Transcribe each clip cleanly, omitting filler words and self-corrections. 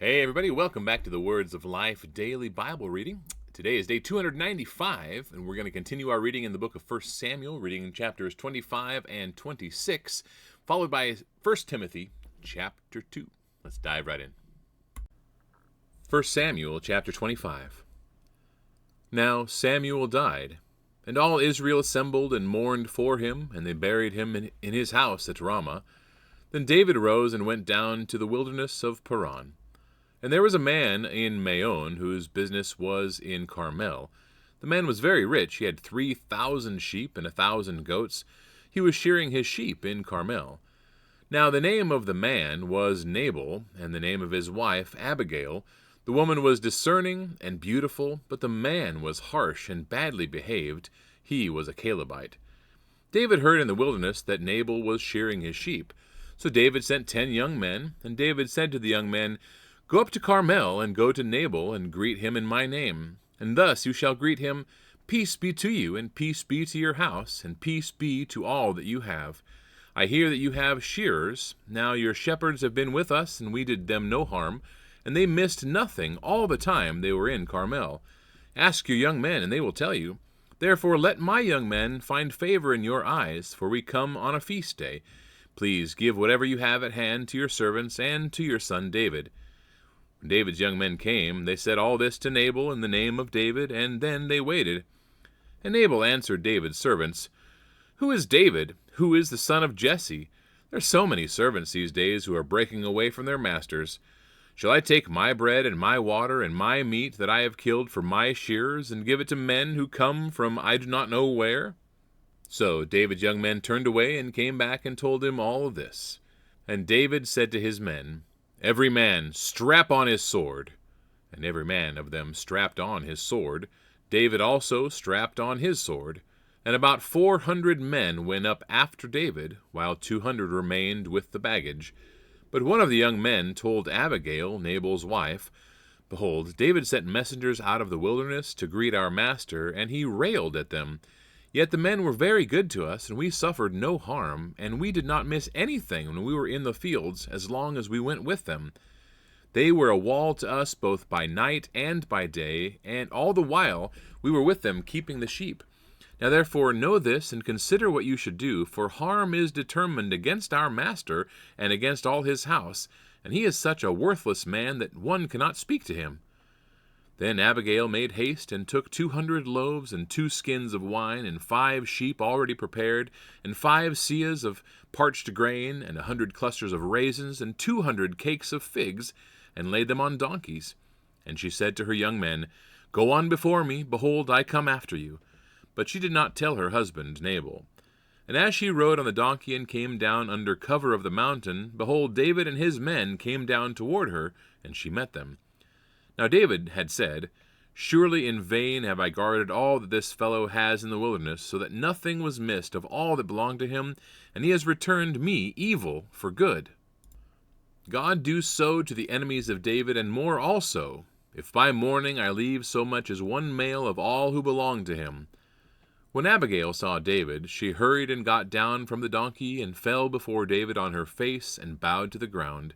Hey, everybody, welcome back to the Words of Life Daily Bible Reading. Today is day 295, and we're going to continue our reading in the book of 1 Samuel, reading chapters 25 and 26, followed by 1 Timothy chapter 2. Let's dive right in. 1 Samuel chapter 25. Now Samuel died, and all Israel assembled and mourned for him, and they buried him in his house at Ramah. Then David arose and went down to the wilderness of Paran. And there was a man in Maon whose business was in Carmel. The man was very rich. He had 3,000 sheep and 1,000 goats. He was shearing his sheep in Carmel. Now the name of the man was Nabal, and the name of his wife Abigail. The woman was discerning and beautiful, but the man was harsh and badly behaved. He was a Calebite. David heard in the wilderness that Nabal was shearing his sheep. So David sent 10 young men, and David said to the young men, "Go up to Carmel, and go to Nabal, and greet him in my name. And thus you shall greet him, Peace be to you, and peace be to your house, and peace be to all that you have. I hear that you have shearers. Now your shepherds have been with us, and we did them no harm, and they missed nothing all the time they were in Carmel. Ask your young men, and they will tell you. Therefore let my young men find favor in your eyes, for we come on a feast day. Please give whatever you have at hand to your servants and to your son David." When David's young men came, they said all this to Nabal in the name of David, and then they waited. And Nabal answered David's servants, "Who is David? Who is the son of Jesse? There are so many servants these days who are breaking away from their masters. Shall I take my bread and my water and my meat that I have killed for my shearers, and give it to men who come from I do not know where?" So David's young men turned away and came back and told him all of this. And David said to his men, "Every man strap on his sword." And every man of them strapped on his sword. David also strapped on his sword. And about 400 men went up after David, while 200 remained with the baggage. But one of the young men told Abigail, Nabal's wife, "Behold, David sent messengers out of the wilderness to greet our master, and he railed at them. Yet the men were very good to us, and we suffered no harm, and we did not miss anything when we were in the fields as long as we went with them. They were a wall to us both by night and by day, and all the while we were with them keeping the sheep. Now therefore know this, and consider what you should do, for harm is determined against our master and against all his house, and he is such a worthless man that one cannot speak to him." Then Abigail made haste and took 200 loaves and 2 skins of wine and 5 sheep already prepared and 5 seahs of parched grain and 100 clusters of raisins and 200 cakes of figs, and laid them on donkeys. And she said to her young men, "Go on before me, behold, I come after you." But she did not tell her husband Nabal. And as she rode on the donkey and came down under cover of the mountain, behold, David and his men came down toward her, and she met them. Now David had said, "Surely in vain have I guarded all that this fellow has in the wilderness, so that nothing was missed of all that belonged to him, and he has returned me evil for good. God do so to the enemies of David, and more also, if by morning I leave so much as one male of all who belong to him." When Abigail saw David, she hurried and got down from the donkey, and fell before David on her face, and bowed to the ground.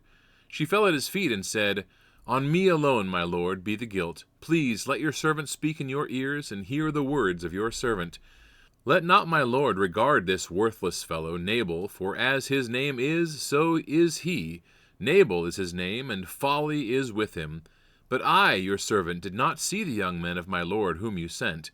She fell at his feet and said, "On me alone, my lord, be the guilt. Please let your servant speak in your ears, and hear the words of your servant. Let not my lord regard this worthless fellow, Nabal, for as his name is, so is he. Nabal is his name, and folly is with him. But I, your servant, did not see the young men of my lord whom you sent.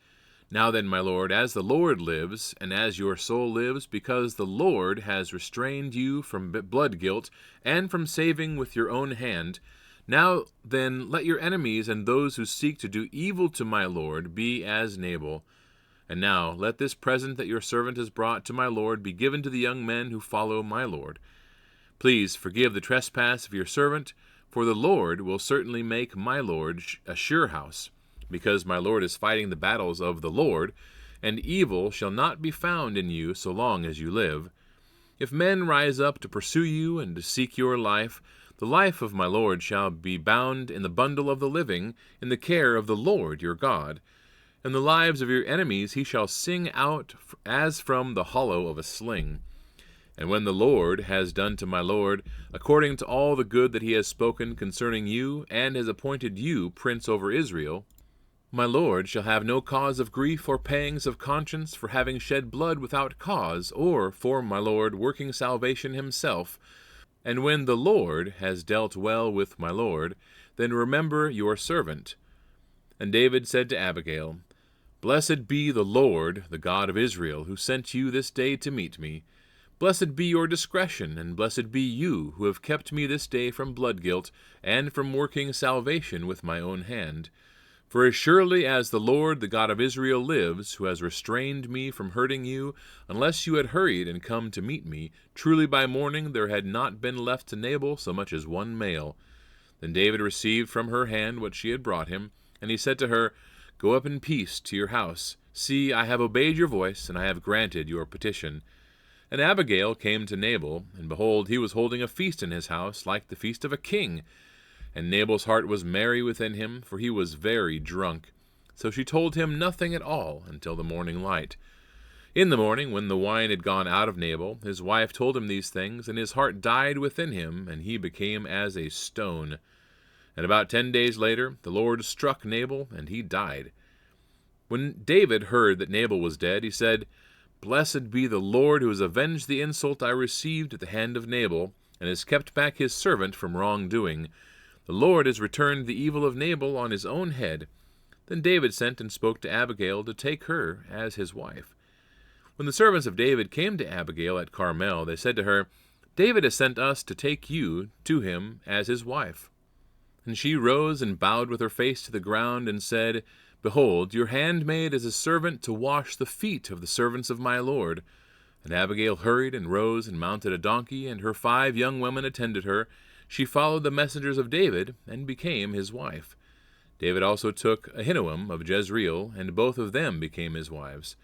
Now then, my lord, as the Lord lives, and as your soul lives, because the Lord has restrained you from blood guilt, and from saving with your own hand, now then let your enemies and those who seek to do evil to my lord be as Nabal. And now let this present that your servant has brought to my lord be given to the young men who follow my lord. Please forgive the trespass of your servant, for the Lord will certainly make my lord a sure house, because my lord is fighting the battles of the Lord, and evil shall not be found in you so long as you live. If men rise up to pursue you and to seek your life, the life of my lord shall be bound in the bundle of the living, in the care of the Lord your God. And the lives of your enemies he shall sing out as from the hollow of a sling. And when the Lord has done to my lord, according to all the good that he has spoken concerning you, and has appointed you prince over Israel, my lord shall have no cause of grief or pangs of conscience for having shed blood without cause, or for my lord working salvation himself. And when the Lord has dealt well with my lord, then remember your servant. And David said to Abigail, Blessed be the Lord, the God of Israel, who sent you this day to meet me. Blessed be your discretion, and blessed be you, who have kept me this day from blood guilt, and from working salvation with my own hand. For as surely as the Lord, the God of Israel, lives, who has restrained me from hurting you, unless you had hurried and come to meet me, truly by morning there had not been left to Nabal so much as one male. Then David received from her hand what she had brought him, and he said to her, Go up in peace to your house. See, I have obeyed your voice, and I have granted your petition. And Abigail came to Nabal, and behold, he was holding a feast in his house, like the feast of a king. And Nabal's heart was merry within him, for he was very drunk. So she told him nothing at all until the morning light. In the morning, when the wine had gone out of Nabal, his wife told him these things, and his heart died within him, and he became as a stone. And about 10 days later, the Lord struck Nabal, and he died. When David heard that Nabal was dead, he said, Blessed be the Lord, who has avenged the insult I received at the hand of Nabal, and has kept back his servant from wrongdoing. The Lord has returned the evil of Nabal on his own head. Then David sent and spoke to Abigail to take her as his wife. When the servants of David came to Abigail at Carmel, they said to her, David has sent us to take you to him as his wife. And she rose and bowed with her face to the ground, and said, Behold, your handmaid is a servant to wash the feet of the servants of my lord. And Abigail hurried and rose and mounted a donkey, and her 5 young women attended her. She followed the messengers of David, and became his wife. David also took Ahinoam of Jezreel, and both of them became his wives.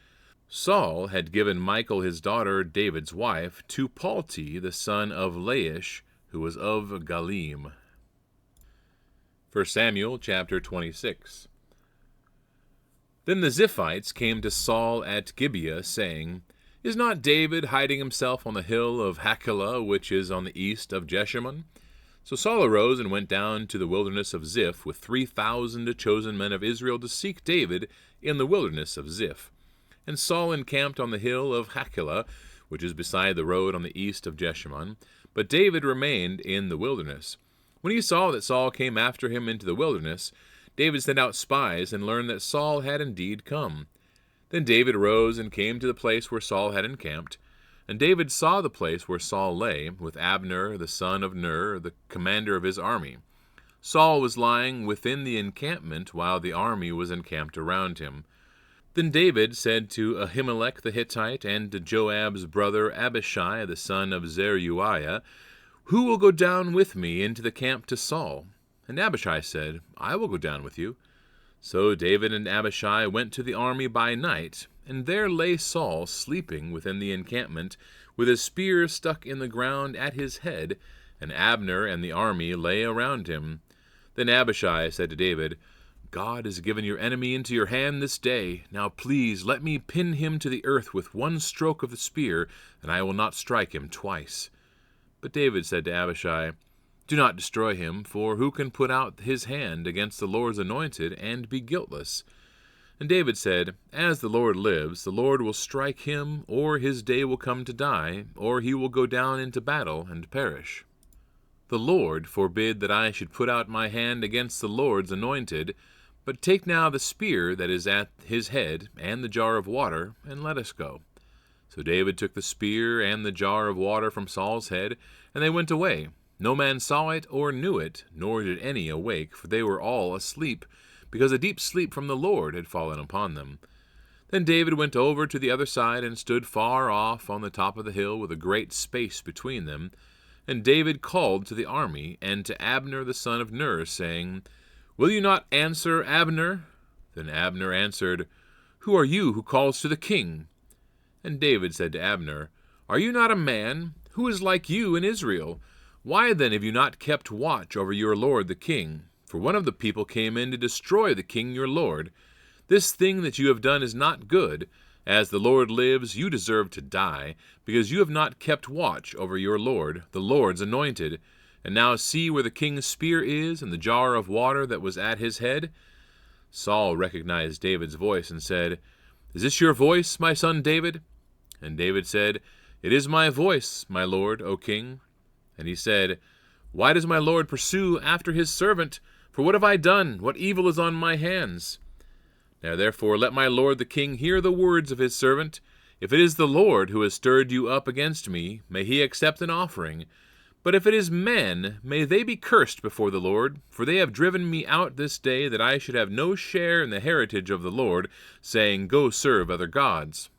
Saul had given Michal his daughter, David's wife, to Palti the son of Laish, who was of Galim. 1 Samuel chapter 26. Then the Ziphites came to Saul at Gibeah, saying, Is not David hiding himself on the hill of Hachilah, which is on the east of Jeshimon? So Saul arose and went down to the wilderness of Ziph with 3,000 chosen men of Israel to seek David in the wilderness of Ziph. And Saul encamped on the hill of Hachilah, which is beside the road on the east of Jeshimon. But David remained in the wilderness. When he saw that Saul came after him into the wilderness, David sent out spies and learned that Saul had indeed come. Then David arose and came to the place where Saul had encamped. And David saw the place where Saul lay, with Abner the son of Ner, the commander of his army. Saul was lying within the encampment, while the army was encamped around him. Then David said to Ahimelech the Hittite, and to Joab's brother Abishai the son of Zeruiah, Who will go down with me into the camp to Saul? And Abishai said, I will go down with you. So David and Abishai went to the army by night, and there lay Saul sleeping within the encampment, with his spear stuck in the ground at his head, and Abner and the army lay around him. Then Abishai said to David, God has given your enemy into your hand this day. Now please let me pin him to the earth with one stroke of the spear, and I will not strike him twice. But David said to Abishai, Do not destroy him, for who can put out his hand against the Lord's anointed and be guiltless? And David said, As the Lord lives, the Lord will strike him, or his day will come to die, or he will go down into battle and perish. The Lord forbid that I should put out my hand against the Lord's anointed, but take now the spear that is at his head, and the jar of water, and let us go. So David took the spear and the jar of water from Saul's head, and they went away. No man saw it or knew it, nor did any awake, for they were all asleep, because a deep sleep from the Lord had fallen upon them. Then David went over to the other side, and stood far off on the top of the hill, with a great space between them. And David called to the army, and to Abner the son of Ner, saying, Will you not answer, Abner? Then Abner answered, Who are you who calls to the king? And David said to Abner, Are you not a man? Who is like you in Israel? Why then have you not kept watch over your lord the king? For one of the people came in to destroy the king your lord. This thing that you have done is not good. As the Lord lives, you deserve to die, because you have not kept watch over your Lord, the Lord's anointed. And now see where the king's spear is, and the jar of water that was at his head." Saul recognized David's voice and said, "Is this your voice, my son David?" And David said, "It is my voice, my lord, O king." And he said, "Why does my lord pursue after his servant? For what have I done? What evil is on my hands? Now therefore let my lord the king hear the words of his servant. If it is the Lord who has stirred you up against me, may he accept an offering. But if it is men, may they be cursed before the Lord, for they have driven me out this day, that I should have no share in the heritage of the Lord, saying, Go serve other gods.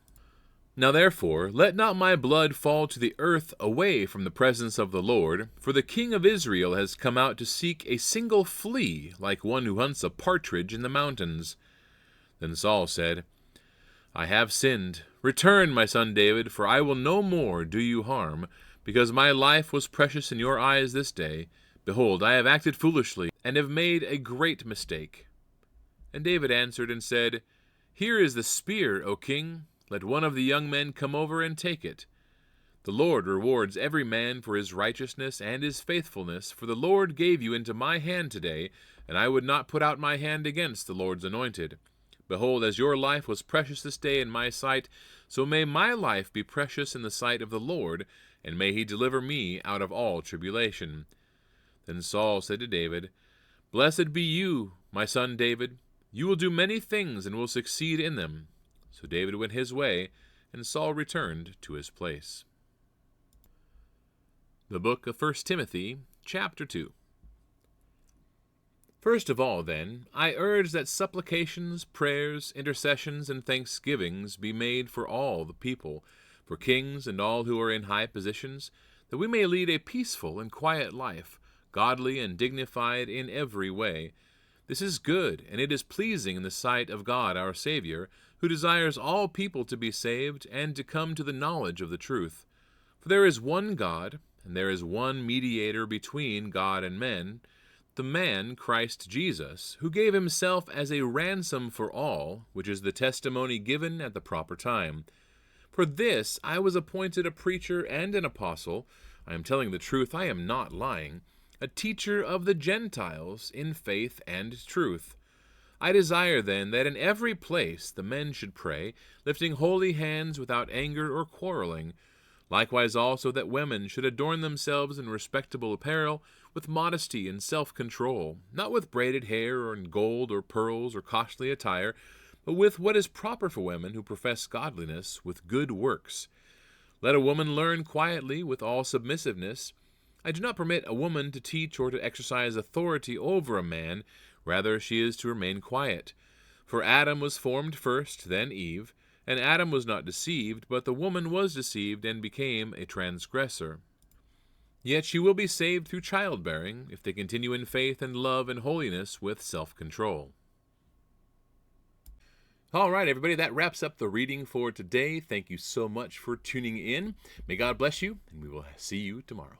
Now therefore let not my blood fall to the earth away from the presence of the Lord, for the king of Israel has come out to seek a single flea, like one who hunts a partridge in the mountains." Then Saul said, "I have sinned. Return, my son David, for I will no more do you harm, because my life was precious in your eyes this day. Behold, I have acted foolishly, and have made a great mistake." And David answered and said, "Here is the spear, O king. Let one of the young men come over and take it. The Lord rewards every man for his righteousness and his faithfulness, for the Lord gave you into my hand today, and I would not put out my hand against the Lord's anointed. Behold, as your life was precious this day in my sight, so may my life be precious in the sight of the Lord, and may he deliver me out of all tribulation." Then Saul said to David, "Blessed be you, my son David. You will do many things and will succeed in them." So David went his way, and Saul returned to his place. The book of 1 Timothy, chapter 2. First of all, then, I urge that supplications, prayers, intercessions, and thanksgivings be made for all the people, for kings and all who are in high positions, that we may lead a peaceful and quiet life, godly and dignified in every way. This is good, and it is pleasing in the sight of God our Savior, who desires all people to be saved and to come to the knowledge of the truth. For there is one God, and there is one mediator between God and men, the man Christ Jesus, who gave himself as a ransom for all, which is the testimony given at the proper time. For this I was appointed a preacher and an apostle. I am telling the truth, I am not lying, a teacher of the Gentiles in faith and truth. I desire then that in every place the men should pray, lifting holy hands without anger or quarreling. Likewise also that women should adorn themselves in respectable apparel, with modesty and self-control, not with braided hair or in gold or pearls or costly attire, but with what is proper for women who profess godliness, with good works. Let a woman learn quietly with all submissiveness. I do not permit a woman to teach or to exercise authority over a man, rather she is to remain quiet. For Adam was formed first, then Eve, and Adam was not deceived, but the woman was deceived and became a transgressor. Yet she will be saved through childbearing, if they continue in faith and love and holiness with self-control. All right, everybody, that wraps up the reading for today. Thank you so much for tuning in. May God bless you, and we will see you tomorrow.